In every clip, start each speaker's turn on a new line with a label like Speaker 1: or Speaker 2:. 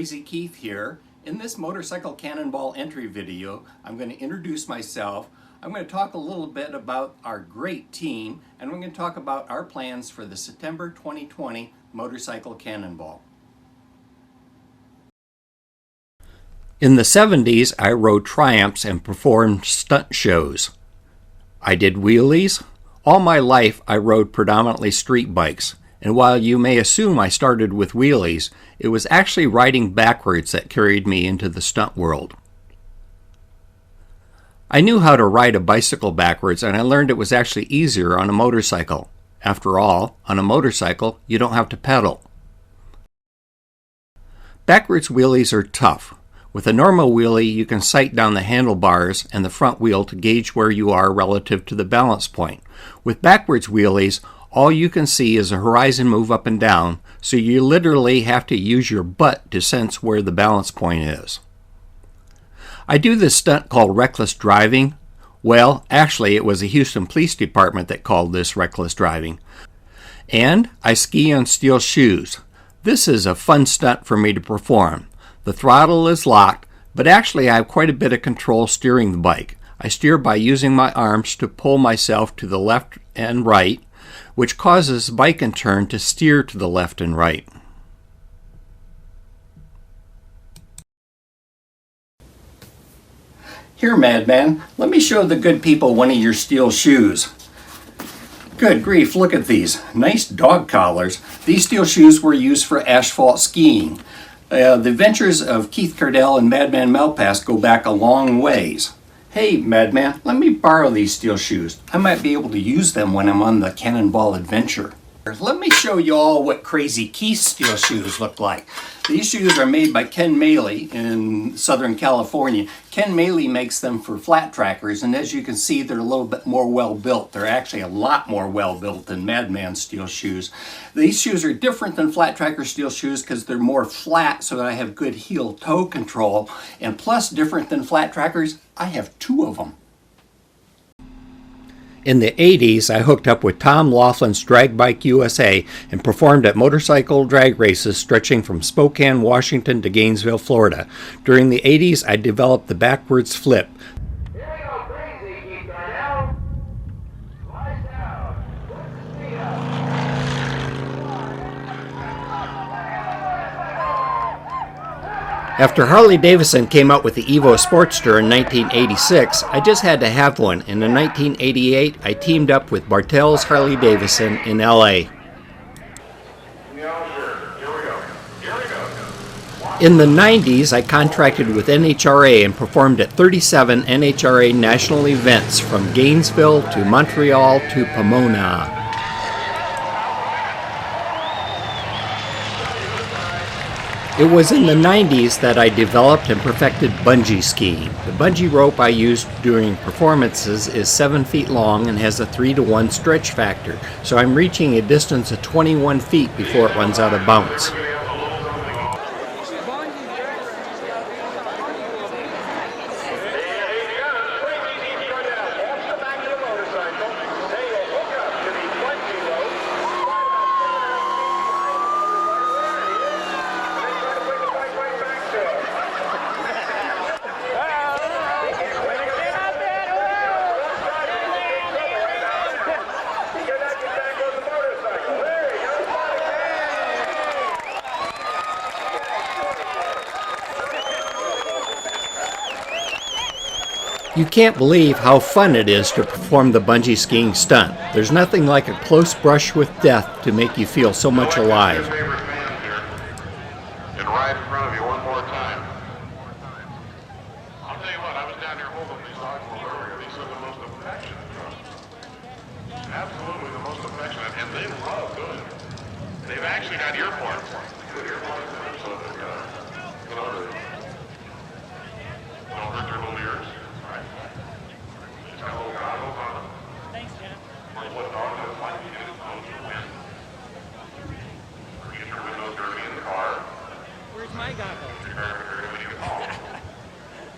Speaker 1: Crazy Keith here. In this Motorcycle Cannonball entry video, I'm going to introduce myself. I'm going to talk a little bit about our great team, and we're going to talk about our plans for the September 2020 Motorcycle Cannonball. In the 70s, I rode Triumphs and performed stunt shows. I did wheelies. All my life, I rode predominantly street bikes. And while you may assume I started with wheelies, it was actually riding backwards that carried me into the stunt world. I knew how to ride a bicycle backwards, and I learned it was actually easier on a motorcycle. After all, on a motorcycle, you don't have to pedal. Backwards wheelies are tough. With a normal wheelie, you can sight down the handlebars and the front wheel to gauge where you are relative to the balance point. With backwards wheelies, all you can see is a horizon move up and down, so you literally have to use your butt to sense where the balance point is. I do this stunt called reckless driving. Well, actually it was the Houston Police Department that called this reckless driving. And I ski on steel shoes. This is a fun stunt for me to perform. The throttle is locked, but actually I have quite a bit of control steering the bike. I steer by using my arms to pull myself to the left and right, which causes the bike in turn to steer to the left and right. Here, madman, let me show the good people one of your steel shoes. Good grief, look at these. Nice dog collars. These steel shoes were used for asphalt skiing. The adventures of Keith Kardell and Madman Malpass go back a long ways. Hey, madman, let me borrow these steel shoes. I might be able to use them when I'm on the Cannonball adventure. Let me show you all what Crazy Keith's steel shoes look like. These shoes are made by Ken Maley in Southern California. Ken Maley makes them for flat trackers, and as you can see, they're a little bit more well-built. They're actually a lot more well-built than Madman steel shoes. These shoes are different than flat tracker steel shoes because they're more flat, so that I have good heel-toe control. And plus, different than flat trackers, I have two of them. In the 80s, I hooked up with Tom Laughlin's Drag Bike USA and performed at motorcycle drag races stretching from Spokane, Washington to Gainesville, Florida. During the 80s, I developed the backwards flip.
Speaker 2: Here we go, crazy, Keith Kardell. Lights down. Put the speed up.
Speaker 1: After Harley-Davidson came out with the Evo Sportster in 1986, I just had to have one, and in 1988 I teamed up with Bartell's Harley-Davidson in LA. In the 90s, I contracted with NHRA and performed at 37 NHRA national events from Gainesville to Montreal to Pomona. It was in the 90s that I developed and perfected bungee skiing. The bungee rope I use during performances is 7 feet long and has a 3-to-1 stretch factor, so I'm reaching a distance of 21 feet before it runs out of bounds. You can't believe how fun it is to perform the bungee skiing stunt. There's nothing like a close brush with death to make you feel so much alive.
Speaker 3: And right in front of you one more time. I'll tell you what, I was down here holding these dogs earlier. These are the most affectionate dogs. Absolutely the most affectionate, and they love doing it. They've actually got earplugs. Good earplugs in them, so that, you know, they don't hurt their little ears.
Speaker 2: Thanks, Jen.
Speaker 3: What dog does like to do is nose your wind. Or get your windows dirty in the car.
Speaker 2: Where's my goggles?
Speaker 3: Your car dirty when you get home.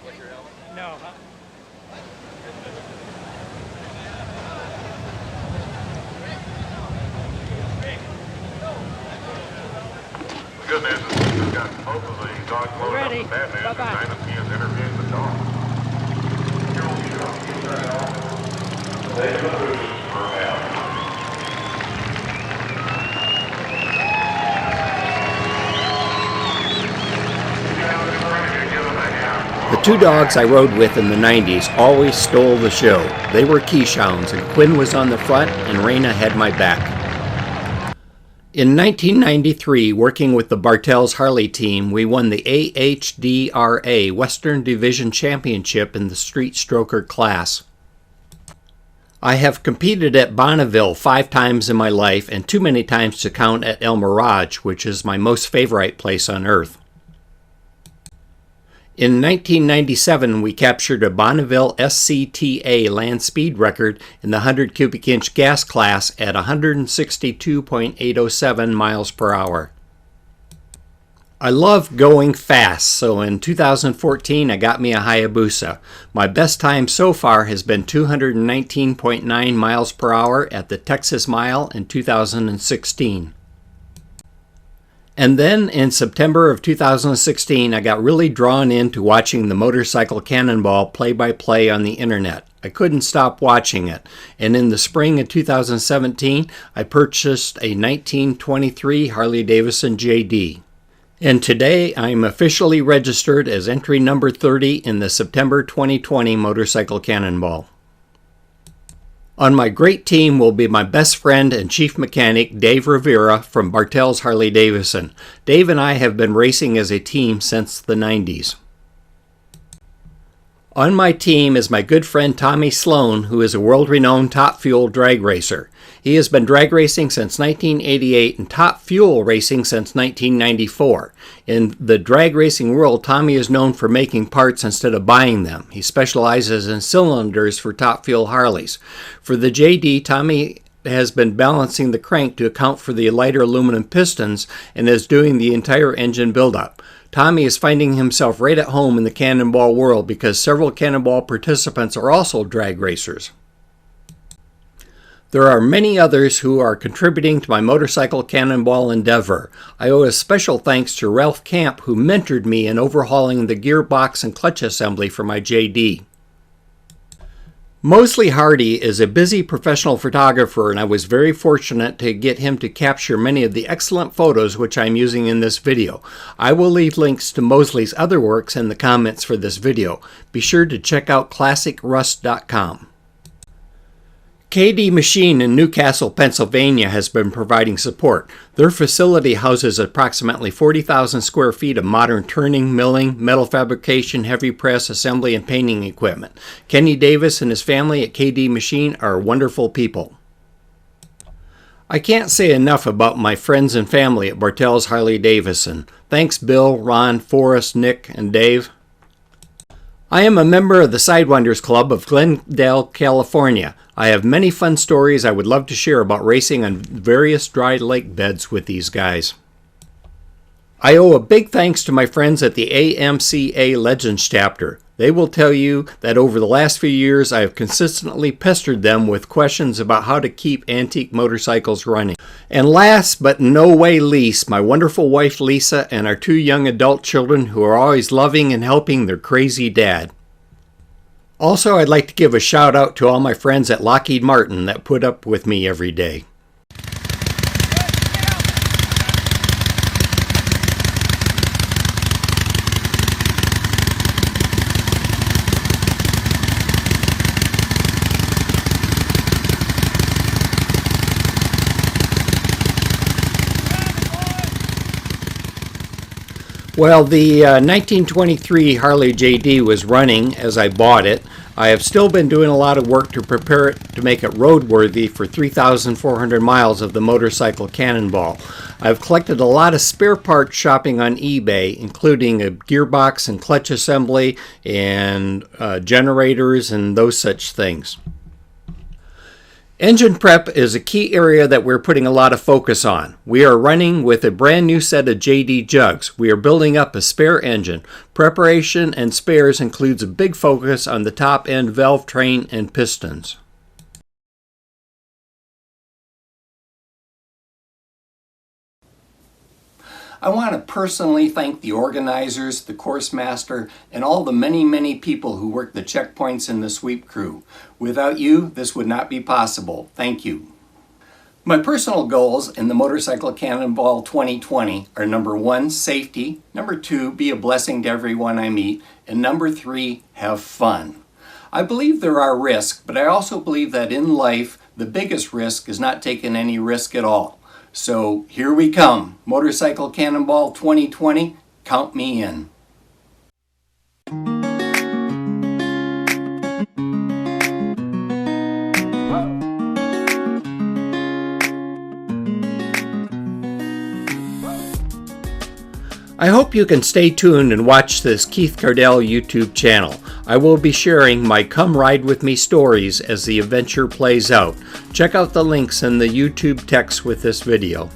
Speaker 2: What's your helmet? No, huh?
Speaker 3: The good news is we've got both of these dog loaded up with that man, and Dynasty is interviewing the dog.
Speaker 1: The two dogs I rode with in the 90s always stole the show. They were Keyshounds, and Quinn was on the front and Raina had my back. In 1993, working with the Bartels Harley team, we won the AHDRA Western Division Championship in the Street Stroker class. I have competed at Bonneville 5 times in my life and too many times to count at El Mirage, which is my most favorite place on earth. In 1997, we captured a Bonneville SCTA land speed record in the 100 cubic inch gas class at 162.807 miles per hour. I love going fast, so in 2014 I got me a Hayabusa. My best time so far has been 219.9 miles per hour at the Texas Mile in 2016. And then in September of 2016, I got really drawn into watching the Motorcycle Cannonball play-by-play on the internet. I couldn't stop watching it. And in the spring of 2017, I purchased a 1923 Harley-Davidson JD. And today, I'm officially registered as entry number 30 in the September 2020 Motorcycle Cannonball. On my great team will be my best friend and chief mechanic, Dave Rivera from Bartels Harley-Davidson. Dave and I have been racing as a team since the 90s. On my team is my good friend Tommy Sloan, who is a world-renowned Top Fuel drag racer. He has been drag racing since 1988 and Top Fuel racing since 1994. In the drag racing world, Tommy is known for making parts instead of buying them. He specializes in cylinders for Top Fuel Harleys. For the JD, Tommy has been balancing the crank to account for the lighter aluminum pistons and is doing the entire engine buildup. Tommy is finding himself right at home in the Cannonball world because several Cannonball participants are also drag racers. There are many others who are contributing to my Motorcycle Cannonball endeavor. I owe a special thanks to Ralph Camp, who mentored me in overhauling the gearbox and clutch assembly for my JD. Mosley Hardy is a busy professional photographer, and I was very fortunate to get him to capture many of the excellent photos which I'm using in this video. I will leave links to Mosley's other works in the comments for this video. Be sure to check out ClassicRust.com. KD Machine in Newcastle, Pennsylvania has been providing support. Their facility houses approximately 40,000 square feet of modern turning, milling, metal fabrication, heavy press, assembly, and painting equipment. Kenny Davis and his family at KD Machine are wonderful people. I can't say enough about my friends and family at Bartels Harley-Davidson. Thanks Bill, Ron, Forrest, Nick, and Dave. I am a member of the Sidewinders Club of Glendale, California. I have many fun stories I would love to share about racing on various dry lake beds with these guys. I owe a big thanks to my friends at the AMCA Legends chapter. They will tell you that over the last few years I have consistently pestered them with questions about how to keep antique motorcycles running. And last but no way least, my wonderful wife Lisa and our 2 young adult children who are always loving and helping their crazy dad. Also, I'd like to give a shout out to all my friends at Lockheed Martin that put up with me every day. Well, the 1923 Harley JD was running as I bought it. I have still been doing a lot of work to prepare it to make it roadworthy for 3,400 miles of the Motorcycle Cannonball. I've collected a lot of spare parts shopping on eBay, including a gearbox and clutch assembly and generators and those such things. Engine prep is a key area that we're putting a lot of focus on. We are running with a brand new set of JD jugs. We are building up a spare engine. Preparation and spares includes a big focus on the top end valve train and pistons. I want to personally thank the organizers, the course master, and all the many people who work the checkpoints in the sweep crew. Without you, this would not be possible. Thank you. My personal goals in the Motorcycle Cannonball 2020 are number 1, safety, number 2, be a blessing to everyone I meet, and number 3, have fun. I believe there are risks, but I also believe that in life, the biggest risk is not taking any risk at all. So here we come, Motorcycle Cannonball 2020, count me in. I hope you can stay tuned and watch this Keith Kardell YouTube channel. I will be sharing my Come Ride With Me stories as the adventure plays out. Check out the links in the YouTube text with this video.